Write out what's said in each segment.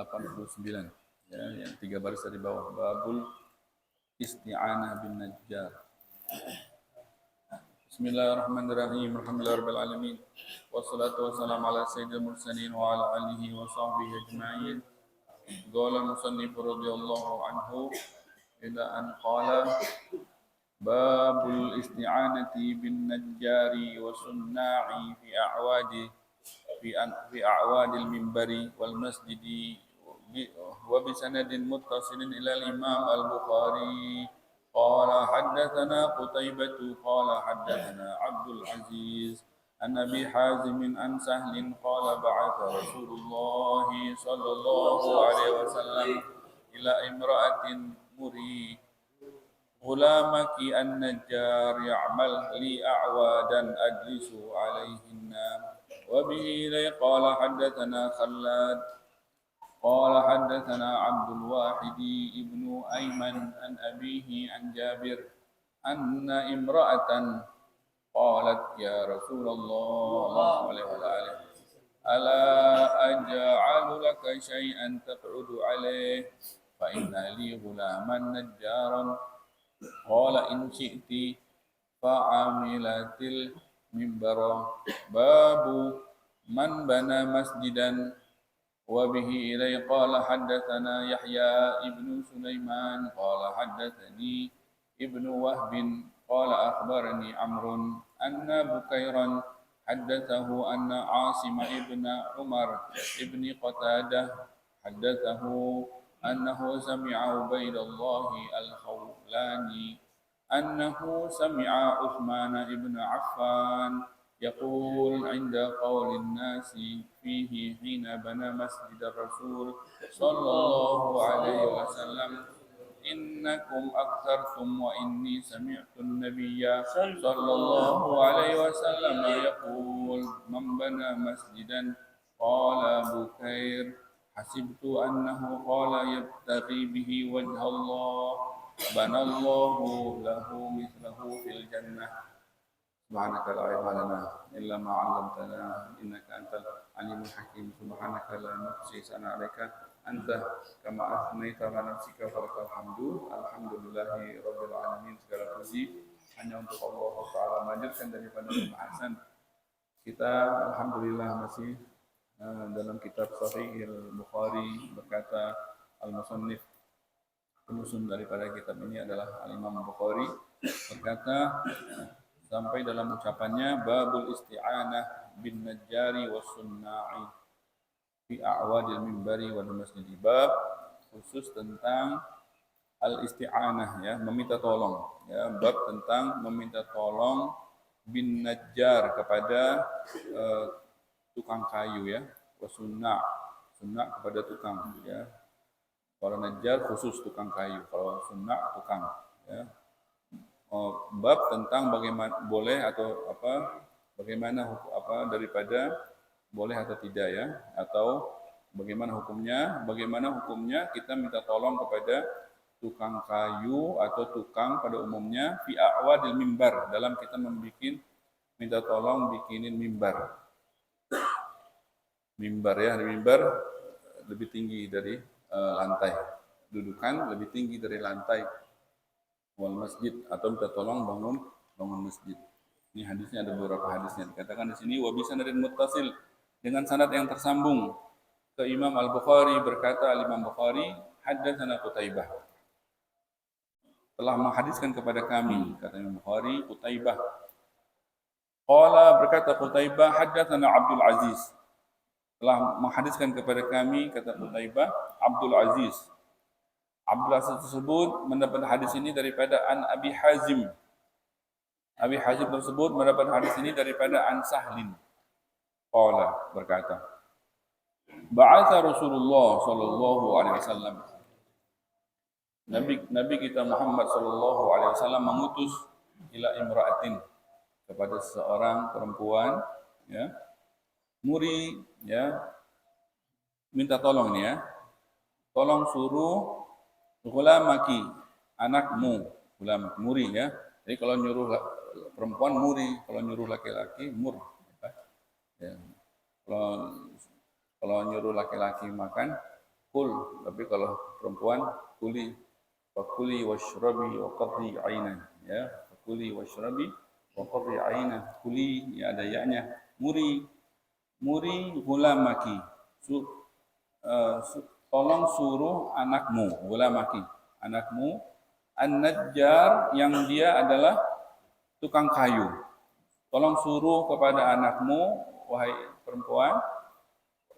89 ya, yang 3 baris dari bawah. Babul isti'anah bin najjar. Bismillahirrahmanirrahim. Alhamdulillahirabbil alamin. Wassalatu wassalamu ala sayyidil mursalin wa ala alihi wa sahbihi ajma'in. Qala al-musannif radhiyallahu anhu ila an qala babul isti'anati bin najjari wa sunna'i fi a'wadil minbari wal masjidi wa bi sanadin muttasilin ila al-imam al-Bukhari qala haddatsana Qutaibah qala haddatsana Abdul Aziz an Abi Hazim an Sahlin qala ba'atha Rasulullah sallallahu alaihi wasallam ila imra'atin muri غلامك النجار يعمل لي أعوادا أجلس عليهن وبه إلي قال حدثنا خلاد قال حدثنا عبد الواحد ابن أيمن عن أبيه عن جابر أن امرأة قالت يا رسول الله عليه وسلم ألا أجعل لك شيئا تقعد عليه فإن لي غلاما نجارا قال إن شئت فعملت المنبر باب من بنى مسجدا وبه إليه قال حدثنا يحيى ابن سليمان قال حدثني ابن وهب قال أخبرني عمرو أن بكيرا حدثه أن عاصم ابن عمر ابن قتادة حدثه أنه سمع عبيد الله الخولاني أنه سمع عثمان بن عفان يقول عند قول الناس فيه حين بنى مسجد الرسول صلى الله عليه وسلم إنكم أكثرتم وإني سمعت النبي صلى الله عليه وسلم يقول من بنى مسجدا قال بكير حسبت أنه قال يبتغي به وجه الله بنى الله له مثله في الجنة سبحانك لا علم لنا إلا ما علمتنا إنك أنت العليم الحكيم سبحانك لا نحصي ثناء عليك أنت كما أثنيت على نفسك فلك الحمد الحمد لله رب العالمين. Segala puji hanya untuk Allah Ta'ala. Melanjutkan daripada pembahasan kita, alhamdulillah masih dalam kitab Sahih al-Bukhari. Berkata al-musannif, penyusun daripada kitab ini adalah al-Imam Bukhari, berkata sampai dalam ucapannya babul isti'anah bin najjari was sunna'i fi a'wadil minbari wal masjid. Bab khusus tentang al-isti'anah, ya, meminta tolong, ya, bab tentang meminta tolong bin najjar kepada tukang kayu, ya, wasunna, sunna kepada tukang, ya. Kalau najjar khusus tukang kayu, kalau sunna tukang, ya. Bab tentang bagaimana boleh atau apa, bagaimana apa daripada boleh atau tidak, ya, atau bagaimana hukumnya kita minta tolong kepada tukang kayu atau tukang pada umumnya fi a'wadil mimbar, dalam kita minta tolong bikinin mimbar. Mimbar, ya, mimbar lebih tinggi dari lantai, dudukan lebih tinggi dari lantai. Wal masjid, atau minta tolong bangun masjid. Ini hadisnya ada beberapa hadisnya. Dikatakan di sini wa bi sanadin muttasil, dengan sanad yang tersambung ke Imam Al-Bukhari. Berkata Imam Bukhari, haddatsana Qutaibah, telah menghadiskan kepada kami, kata Imam Bukhari, Qutaibah. Qala, berkata Qutaibah, haddatsana Abdul Aziz, telah menghadiskan kepada kami, kata Qutaibah, Abdul Aziz. Abdul Aziz tersebut mendapat hadis ini daripada an Abi Hazim. Abi Hazim tersebut mendapat hadis ini daripada an Sahlin. Qala, berkata, ba'atha Rasulullah sallallahu alaihi wasallam. Nabi kita Muhammad sallallahu alaihi wasallam mengutus ila imra'atin, kepada seorang perempuan, ya, muri, ya, minta tolong nih, ya, tolong suruh gulamaki, anakmu, gulam, muri, ya. Jadi kalau nyuruh perempuan muri, kalau nyuruh laki-laki mur, ya. Kalau nyuruh laki-laki makan kul, tapi kalau perempuan kuli, fakuli washrabi wa qadri ainan, ya, fakuli washrabi wa qadri ainan, kuli, ya ada ya-nya, muri gulamaki, tolong suruh anakmu an-najjar, yang dia adalah tukang kayu. Tolong suruh kepada anakmu, wahai perempuan,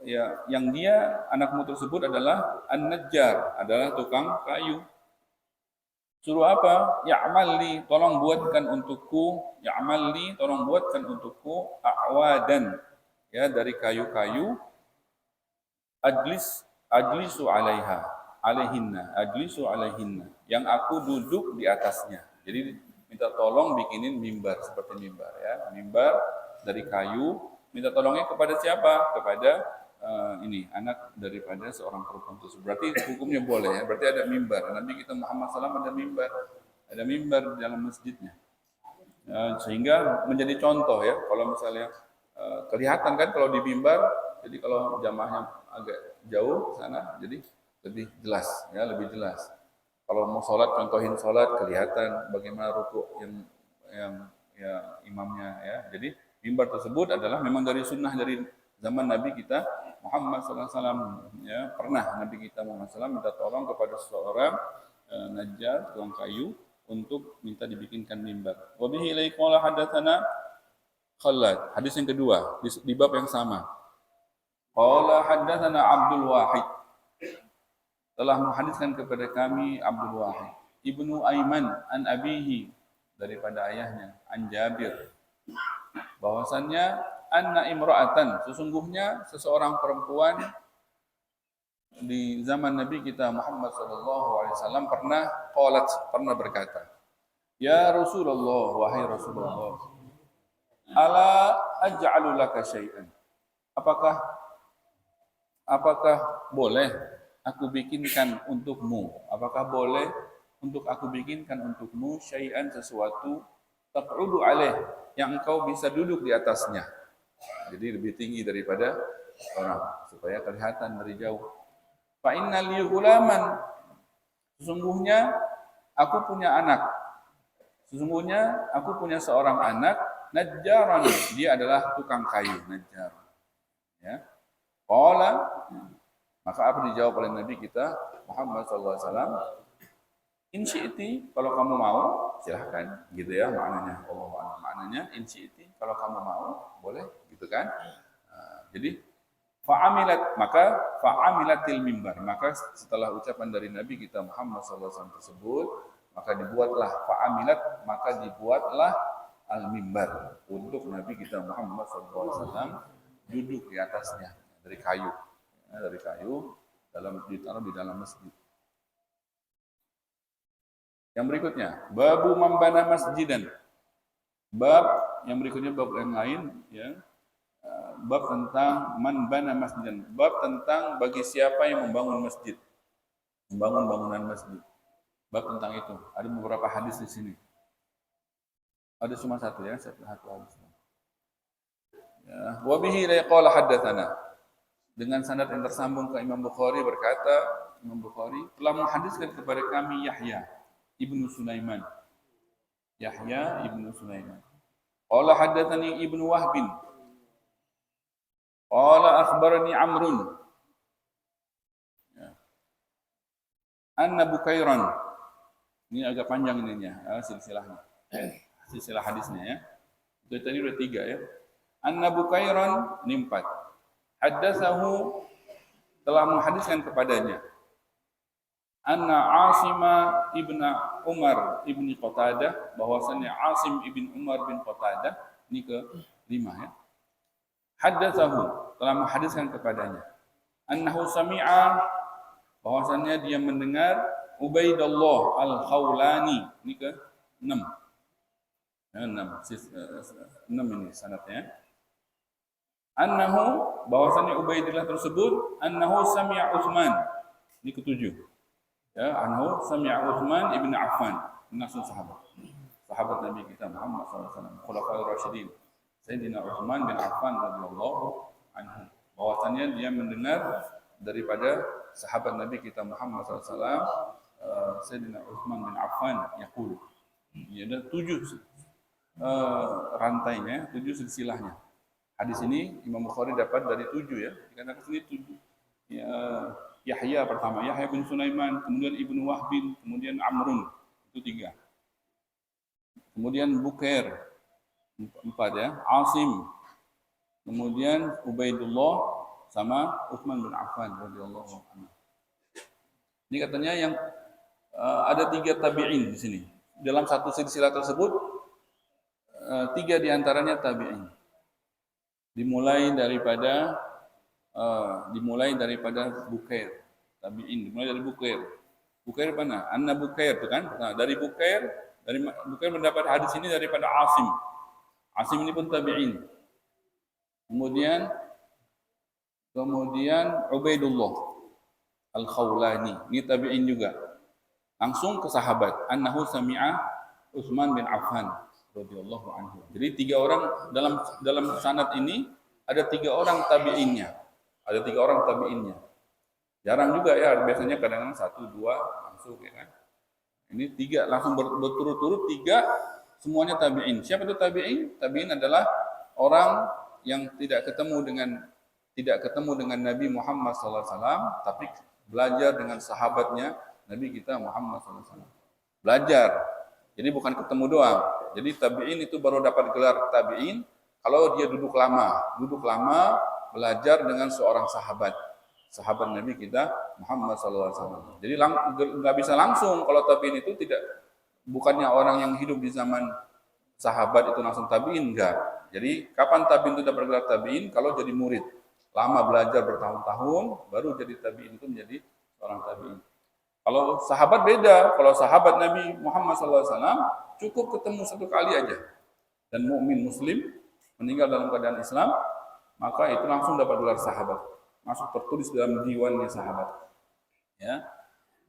ya, yang dia anakmu tersebut adalah an-najjar, adalah tukang kayu. Suruh apa? Ya'malli, tolong buatkan untukku, ya'malli, tolong buatkan untukku a'wadan, ya, dari kayu-kayu, ajlisu alaihinna, yang aku duduk di atasnya. Jadi minta tolong bikinin mimbar, seperti mimbar, ya, mimbar dari kayu. Minta tolongnya kepada siapa? Kepada ini anak daripada seorang perempuan tersebut. Berarti hukumnya boleh, ya. Berarti ada mimbar. Nabi kita Muhammad SAW ada mimbar di dalam masjidnya, sehingga menjadi contoh, ya. Kalau misalnya kelihatan kan kalau di mimbar, jadi kalau jamaahnya agak jauh sana, jadi lebih jelas, ya, lebih jelas. Kalau mau sholat, contohin sholat, kelihatan bagaimana rukuk yang ya imamnya, ya. Jadi mimbar tersebut adalah memang dari sunnah dari zaman Nabi kita Muhammad SAW, ya. Pernah Nabi kita Muhammad SAW minta tolong kepada seorang najjar, tukang kayu, untuk minta dibikinkan mimbar. Wa bihi ilaihi qala hadatsana Khalad. Hadis yang kedua di bab yang sama. Qala hadatsana Abdul Wahid. Telah menghadiskan kepada kami Abdul Wahid Ibnu Aiman an abihi, daripada ayahnya, an Jabir, bahwasannya anna imra'atan, sesungguhnya seseorang perempuan di zaman Nabi kita Muhammad SAW pernah berkata, ya Rasulullah, wahai Rasulullah, ala aj'alu laka syai'an, apakah boleh aku bikinkan untukmu, apakah boleh untuk aku bikinkan untukmu syai'an, sesuatu, taq'udu alaih, yang engkau bisa duduk di atasnya. Jadi lebih tinggi daripada orang, supaya kelihatan dari jauh. Fa inna li ghulaman, sesungguhnya aku punya seorang anak, najjaran, dia adalah tukang kayu, najjar. Ya. Qala, maka apa dijawab oleh Nabi kita Muhammad SAW? In syi'ti, kalau kamu mau, silahkan, gitu, ya, maknanya. Maknanya in syi'ti, kalau kamu mau, boleh, gitu kan? Jadi fa'amilatil mimbar, maka setelah ucapan dari Nabi kita Muhammad SAW tersebut, maka dibuatlah al-mimbar untuk Nabi kita Muhammad SAW duduk di atasnya dari kayu. Ditaruh di dalam masjid. Yang berikutnya, babu mambana masjidan. Bab yang berikutnya, bab yang lain, ya. Bab tentang manbana masjidan. Bab tentang bagi siapa yang membangun masjid, membangun bangunan masjid. Bab tentang itu. Ada beberapa hadis di sini. Ada cuma satu, ya, satu hadis. Ya, wa bihi qala haddatsana. Dengan sanad yang tersambung ke Imam Bukhari, berkata Imam Bukhari telah menghadiskan kepada kami Yahya ibnu Sulaiman. Qala haddatsani Ibnu Wahbin. Qala akhbarani Amrun. Ya. Anna Bukairan. Ini agak panjang ininya, silsilahnya. Silsilah hadisnya, ya. Itu tadi udah 3, ya. Anna Bukairan, ini 4. Haddatsahu, telah menghadiskan kepadanya, anna Asima ibn Umar ibn Qatadah, bahwasannya Asim ibn Umar bin Qatadah, ini ke-5, ya. Haddatsahu, telah menghadiskan kepadanya, annahu sami'a, bahwasannya dia mendengar Ubaidullah al-Khawlani, ini ke-6. 6 ini sanadnya. Annahu, bahwasannya Ubaidillah tersebut, annahu sami'a Utsman, ini ke-7. Ya, annahu sami'a Utsman ibn Affan, nasul sahabat Nabi kita Muhammad SAW, khulafaur rasyidin, Sayyidina Utsman bin Affan radhiyallahu anhu, bahwasannya dia mendengar daripada sahabat Nabi kita Muhammad SAW, Sayyidina Utsman bin Affan yaqul. Ya, ada 7 rantainya, 7 silsilahnya. Hadis ini Imam Bukhari dapat dari 7 ya. Dikatakan sini 7. Ya, Yahya pertama, Yahya bin Sulaiman, kemudian Ibnu Wahbin, kemudian Amrun, itu 3. Kemudian Bukair, 4 ya, Asim, kemudian Ubaidullah sama Utsman bin Affan radhiyallahu anhu. Ini katanya yang ada 3 tabi'in di sini. Dalam satu silsilah tersebut 3 diantaranya tabi'in. Dimulai daripada Bukair, tabi'in, dimulai dari Bukair. Bukair mana? Anna Bukair itu kan. Nah, dari Bukair mendapat hadis ini daripada Asim. Asim ini pun tabi'in. Kemudian Ubaidullah Al-Khawlani, ini tabi'in juga. Langsung ke sahabat, annahu sami'a Utsman bin Affan radhiyallahu anhu. Jadi 3 orang dalam sanad ini ada 3 orang tabi'innya. Ada 3 orang tabi'innya. Jarang juga ya, biasanya kadang-kadang 1 2 langsung ya kan. Ini 3 langsung berturut-turut 3 semuanya tabi'in. Siapa itu tabi'in? Tabi'in adalah orang yang tidak ketemu dengan Nabi Muhammad SAW, tapi belajar dengan sahabatnya Nabi kita Muhammad SAW. Belajar. Jadi bukan ketemu doang. Jadi tabi'in itu baru dapat gelar tabi'in kalau dia duduk lama belajar dengan seorang sahabat Nabi kita Muhammad SAW. Jadi nggak bisa langsung kalau tabi'in itu bukannya orang yang hidup di zaman sahabat itu langsung tabi'in, enggak. Jadi kapan tabi'in itu dapat gelar tabi'in? Kalau jadi murid, lama belajar bertahun-tahun, baru jadi tabi'in itu menjadi seorang tabi'in. Kalau sahabat beda, kalau sahabat Nabi Muhammad SAW cukup ketemu 1 kali aja dan mukmin muslim meninggal dalam keadaan Islam, maka itu langsung dapat gelar sahabat, masuk tertulis dalam diwannya sahabat. Ya,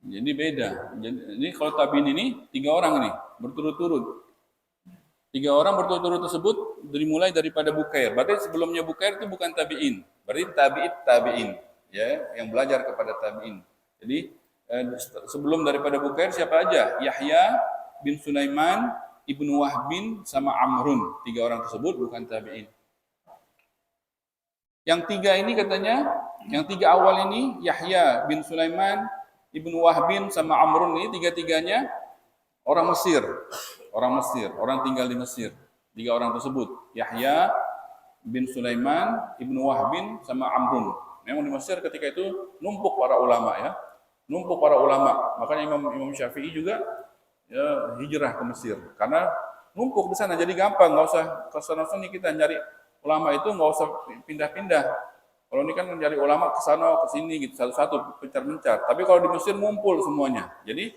jadi beda. Jadi kalau tabi'in ini 3 orang ini berturut-turut. 3 orang berturut-turut tersebut dimulai daripada Bukair. Berarti sebelumnya Bukair itu bukan tabi'in, berarti tabi'in, ya, yang belajar kepada tabi'in. Jadi sebelum daripada Bukair siapa aja? Yahya bin Sulaiman, Ibnu Wahbin sama Amrun. 3 orang tersebut bukan tabi'in. Yang 3 ini katanya, yang 3 awal ini Yahya bin Sulaiman, Ibnu Wahbin sama Amrun ini 3-3-nya orang Mesir. Orang tinggal di Mesir. 3 orang tersebut, Yahya bin Sulaiman, Ibnu Wahbin sama Amrun. Memang di Mesir ketika itu numpuk para ulama ya. Makanya Imam Syafi'i juga ya, hijrah ke Mesir karena numpuk di sana, jadi gampang, nggak usah ke sana-sini kita nyari ulama itu, nggak usah pindah-pindah. Kalau ini kan mencari ulama ke sana ke sini gitu, satu-satu mencar-mencar. Tapi kalau di Mesir ngumpul semuanya. Jadi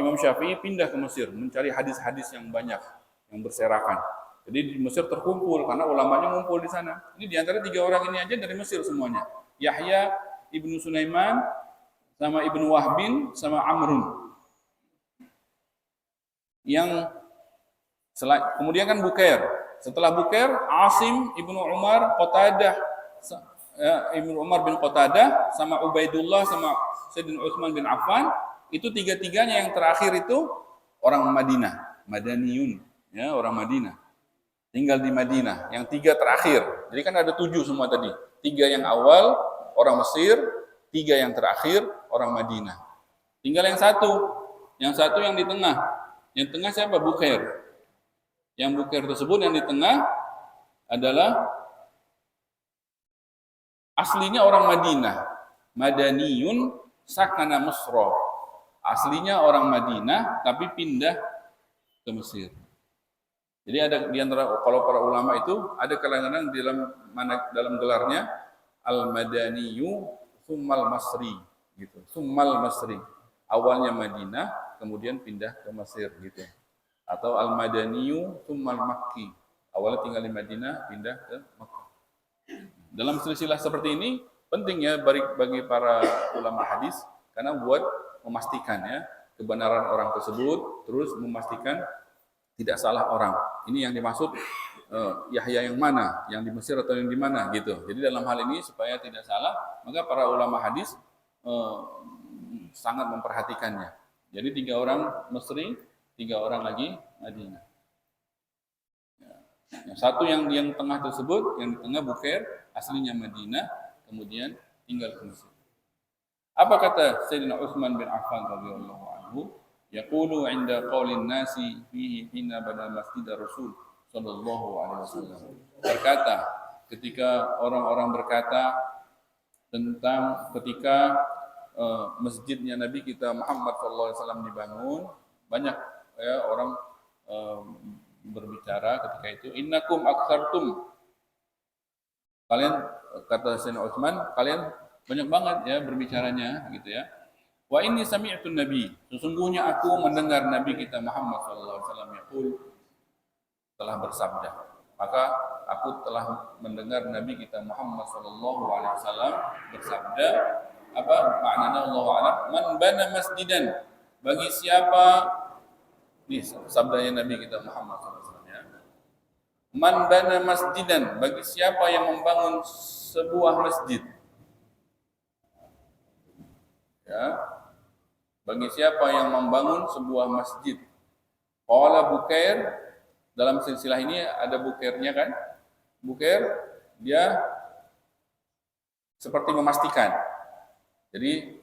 Imam Syafi'i pindah ke Mesir mencari hadis-hadis yang banyak, yang berserakan. Jadi di Mesir terkumpul karena ulamanya ngumpul di sana. Ini diantara 3 orang ini aja dari Mesir semuanya. Yahya, Ibnu Sulaiman, sama Ibnu Wahbin, sama Amrun. Kemudian kan Bukair. Setelah Bukair, Asim, Ibnu Umar, Qatadah, Ibnu Umar bin Qatadah, sama Ubaidullah, sama Sayyidina Utsman bin Affan. Itu 3-3-nya yang terakhir itu orang Madinah, Madaniyun, ya, orang Madinah. Tinggal di Madinah. Yang 3 terakhir. Jadi kan ada 7 semua tadi. 3 yang awal orang Mesir, 3 yang terakhir orang Madinah. Tinggal yang 1. Yang 1 yang di tengah. Yang tengah siapa? Bukair. Yang Bukair tersebut yang di tengah adalah aslinya orang Madinah. Madaniyun sakana Mesra. Aslinya orang Madinah tapi pindah ke Mesir. Jadi ada di antara kalau para ulama itu ada kadang-kadang dalam gelarnya Al-Madaniyu Summal Masri gitu. Summal Masri. Awalnya Madinah, kemudian pindah ke Mesir gitu. Atau Al-Madaniyu Summal Makki. Awalnya tinggal di Madinah, pindah ke Makkah. Dalam silsilah seperti ini penting ya bagi para ulama hadis karena buat memastikan ya kebenaran orang tersebut, terus memastikan tidak salah orang. Ini yang dimaksud Yahya yang mana, yang di Mesir atau yang di mana gitu. Jadi dalam hal ini supaya tidak salah, maka para ulama hadis eh, sangat memperhatikannya. Jadi 3 orang Mesri, 3 orang lagi Madinah. Yang satu yang tengah tersebut, yang di tengah Bukair, aslinya Madinah, kemudian tinggal ke Mesir. Apa kata Sayyidina Utsman bin Affan radhiyallahu anhu? Yaqulu 'inda qaulin nasi fihi hina bana masjid Rasul sallallahu alaihi wasallam. Berkata ketika orang-orang berkata tentang ketika masjidnya Nabi kita Muhammad sallallahu alaihi wasallam dibangun, banyak ya orang berbicara ketika itu, innakum aktsartum. Kalian, kata Sayyidina Utsman, kalian banyak banget ya berbicaranya gitu ya. Wa inni sami'tu Nabi, sesungguhnya aku mendengar Nabi kita Muhammad sallallahu alaihi wasallam yaqul, telah bersabda. Maka aku telah mendengar Nabi kita Muhammad sallallahu alaihi wasallam bersabda, apa maknanya Allahu a'lam, man bana masjidan, bagi siapa, ini sabdanya Nabi kita Muhammad sallallahu alaihi wasallam ya. Man bana masjidan, bagi siapa yang membangun sebuah masjid. Ya, bagi siapa yang membangun sebuah masjid. Qala Bukair, dalam silsilah ini ada Bukairnya kan? Bukair dia seperti memastikan. Jadi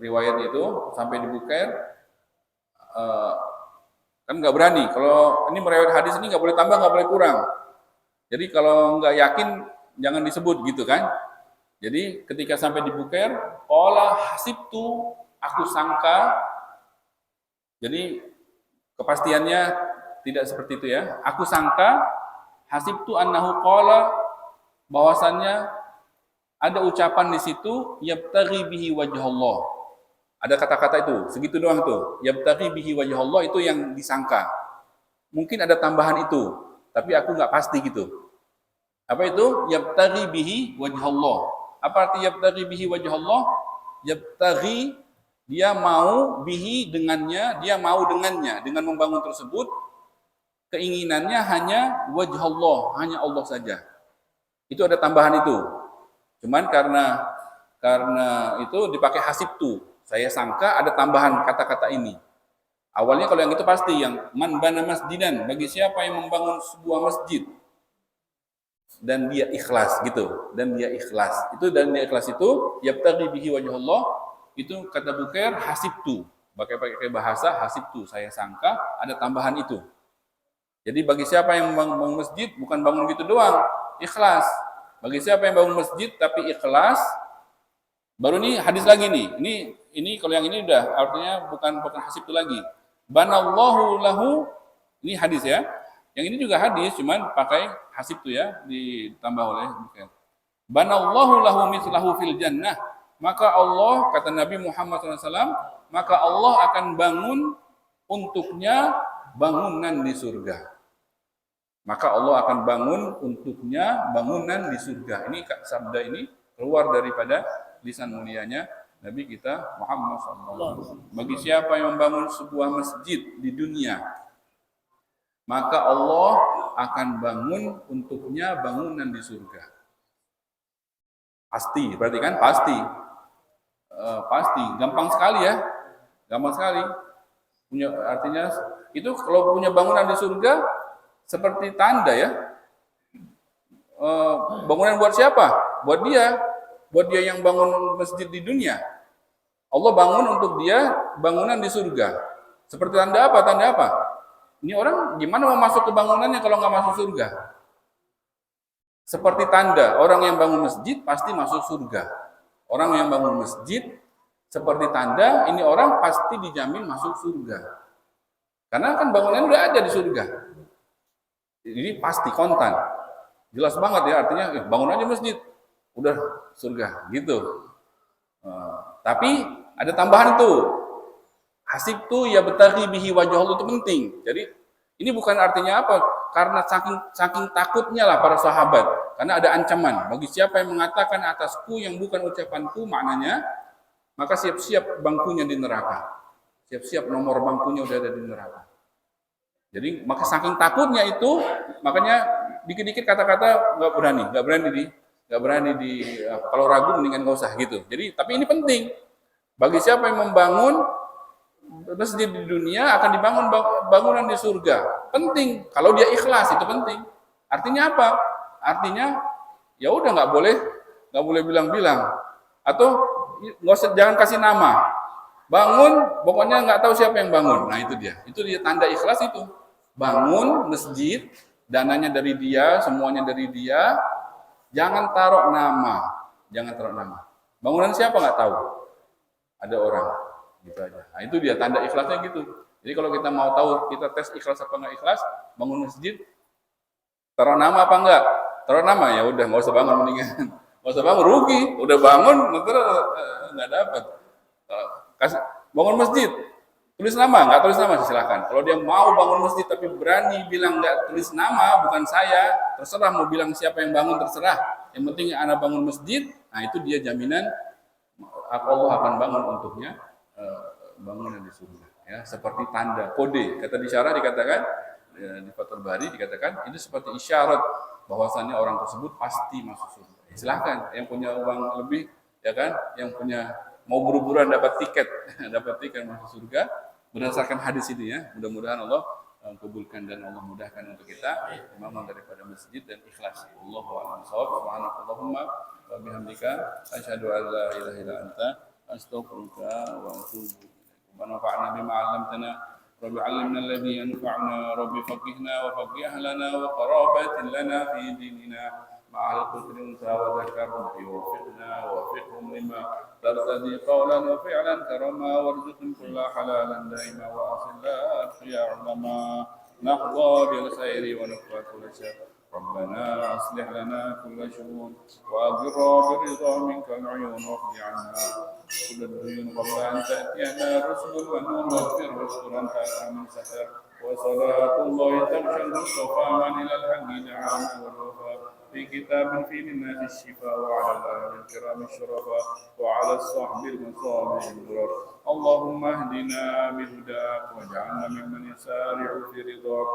riwayat itu sampai di Bukair kan nggak berani. Kalau ini meriwayat hadis ini nggak boleh tambah, nggak boleh kurang. Jadi kalau nggak yakin jangan disebut gitu kan? Jadi ketika sampai di Bukair, qala hasibtu, aku sangka. Jadi kepastiannya tidak seperti itu ya. Aku sangka, hasibtu annahu qala, bahwasannya ada ucapan di situ, yabtaghi bihi wajhallah. Ada kata-kata itu, segitu doang tuh. Yabtaghi bihi wajhallah itu yang disangka. Mungkin ada tambahan itu, tapi aku nggak pasti gitu. Apa itu? Yabtaghi bihi wajhallah. Apa arti yabtaghi bihi wajhallah? Yabtaghi, dia mau, bihi dengannya, dia mau dengannya, dengan membangun tersebut, keinginannya hanya wajhallah, hanya Allah saja. Itu ada tambahan itu. Cuman karena itu dipakai hasibtu, saya sangka ada tambahan kata-kata ini. Awalnya kalau yang itu pasti, yang man bana masjidan, bagi siapa yang membangun sebuah masjid dan dia ikhlas gitu, dan dia ikhlas itu, dan dia ikhlas itu yabtaghi bihi wajhallah, itu kata Bukair hasibtu, pakai bahasa hasibtu, saya sangka ada tambahan itu. Jadi bagi siapa yang membangun masjid, bukan bangun gitu doang, ikhlas. Bagi siapa yang bangun masjid tapi ikhlas, baru nih hadis lagi nih, ini kalau yang ini udah artinya bukan hasibtu lagi, banallahu lahu, ini hadis ya. Yang ini juga hadis, cuman pakai hasibtu ya, ditambah oleh Bukair. Banallahu lahu mithlahu fil jannah, maka Allah, kata Nabi Muhammad SAW, maka Allah akan bangun untuknya bangunan di surga. Maka Allah akan bangun untuknya bangunan di surga. Ini sabda ini keluar daripada lisan mulianya Nabi kita Muhammad SAW. Bagi siapa yang membangun sebuah masjid di dunia, maka Allah akan bangun untuknya bangunan di surga. Pasti, berarti kan pasti. Pasti, gampang sekali ya. Gampang sekali. Artinya itu kalau punya bangunan di surga seperti tanda ya. Bangunan buat siapa? Buat dia. Buat dia yang bangun masjid di dunia. Allah bangun untuk dia bangunan di surga. Seperti tanda apa? Tanda apa? Ini orang gimana mau masuk ke bangunannya kalau nggak masuk surga? Seperti tanda, orang yang bangun masjid pasti masuk surga. Orang yang bangun masjid seperti tanda, ini orang pasti dijamin masuk surga. Karena kan bangunan udah ada di surga. Jadi pasti kontan. Jelas banget ya, artinya bangun aja masjid, udah surga gitu. Tapi ada tambahan itu. Hasibtu yabtaghi bihi wajhallah, itu penting. Jadi ini bukan artinya apa? Karena saking takutnya lah para sahabat. Karena ada ancaman. Bagi siapa yang mengatakan atasku yang bukan ucapanku, maknanya, maka siap-siap bangkunya di neraka. Siap-siap nomor bangkunya udah ada di neraka. Jadi maka saking takutnya itu, makanya dikit-dikit kata-kata nggak berani nggak berani kalau ragu mendingan nggak usah gitu. Jadi tapi ini penting bagi siapa yang membangun masjid di dunia akan dibangun bangunan di surga. Penting kalau dia ikhlas itu penting. Artinya apa? Artinya ya udah nggak boleh bilang-bilang atau nggak usah jangan kasih nama. Bangun pokoknya nggak tahu siapa yang bangun. Nah itu dia tanda ikhlas itu. Bangun masjid dananya dari dia, semuanya dari dia. Jangan taruh nama. Bangunan siapa nggak tahu. Ada orang gitu aja. Nah itu dia tanda ikhlasnya gitu. Jadi kalau kita mau tahu kita tes ikhlas apa nggak ikhlas, bangun masjid, taruh nama apa enggak? Taruh nama ya udah nggak usah bangun mendingan. Nggak usah bangun rugi, udah bangun terus nggak dapat. Kasih bangun masjid, tulis nama nggak tulis nama silakan. Kalau dia mau bangun masjid tapi berani bilang nggak tulis nama, bukan saya, terserah mau bilang siapa yang bangun terserah. Yang penting anak bangun masjid, nah itu dia jaminan Allah akan bangun untuknya bangunan di surga ya seperti tanda kode kata di syarah dikatakan di Fathul Bari dikatakan itu seperti isyarat bahwasannya orang tersebut pasti masuk surga. Silakan yang punya uang lebih ya kan yang punya mau buru-buruan dapat tiket masuk surga berdasarkan hadis ini ya. Mudah-mudahan Allah kabulkan dan Allah mudahkan untuk kita memang daripada masjid dan ikhlas. Allahu a'lam bishawab. Subhanakallahumma wa bihamdika asyhadu an la ilaha illa anta astaghfiruka wa atubu ilaik. Wa nafa'na bima 'allamtana rabbi 'allimna alladhi yanfa'una rabbi faqihna wa faqih ahlana wa qarabatin lana fi dinina ma'al qudri unsa wa dzakar rabbi wafiqna wa wafiqhum lima ترتدي قولا وفعلا كرما وارزقهم كل حلالا دائما واصلا يا علماء نحظى بالخير ونكفى كل شر ربنا اصلح لنا كل شؤون واجر بالرضا منك العيون واقض عنا كل الديون قبل ان تاتينا رسل ونور واغفر رسلا فاتى من سحر وصلاه الله تغشى المصطفى من الى الحق دعانا والوفاء في كتاب فيه للناس الشفاء وعلى الآل الكرام الشرفاء وعلى الصحب المصابيح الغرر اللهم اهدنا بهداك واجعلنا ممن يسارع في رضاك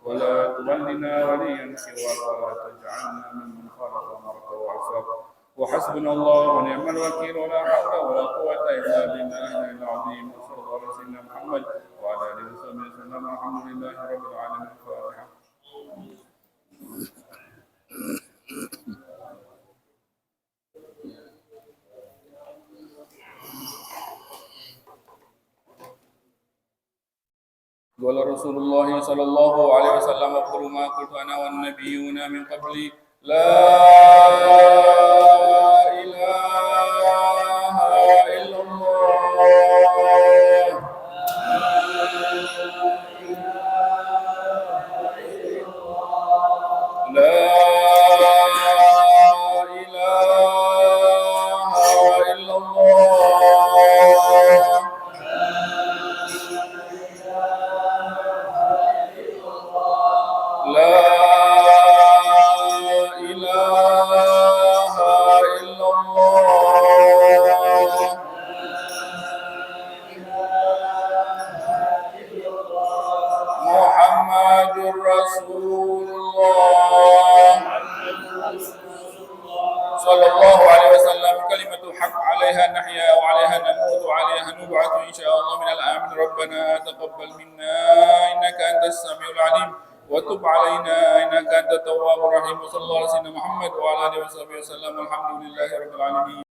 ولا تولنا وليا سواك ولا تجعلنا ممن خالف امرك وعصاك وحسبنا الله ونعم الوكيل ولا حول ولا قوة إلا بالله العظيم وصلى الله على سيدنا محمد وعلى آله وصحبه وسلم الحمد لله رب العالمين. الفاتحة. قال رسول الله صلى الله عليه وسلم اقول ما قلت انا والنبيون من قبلي لا اله الا الله لا اله الا الله لا إله إلا الله محمد رسول الله صلى الله عليه وسلم كلمة الحق عليها نحيا وعليها نموت وعليها نبعث إن شاء الله من الآمن ربنا تقبل منا إنك أنت السميع العليم وتب علينا إنك أنت التواب الرحيم وصلى الله على سيدنا محمد وعلى آله وصحبه وسلم الحمد لله رب العالمين.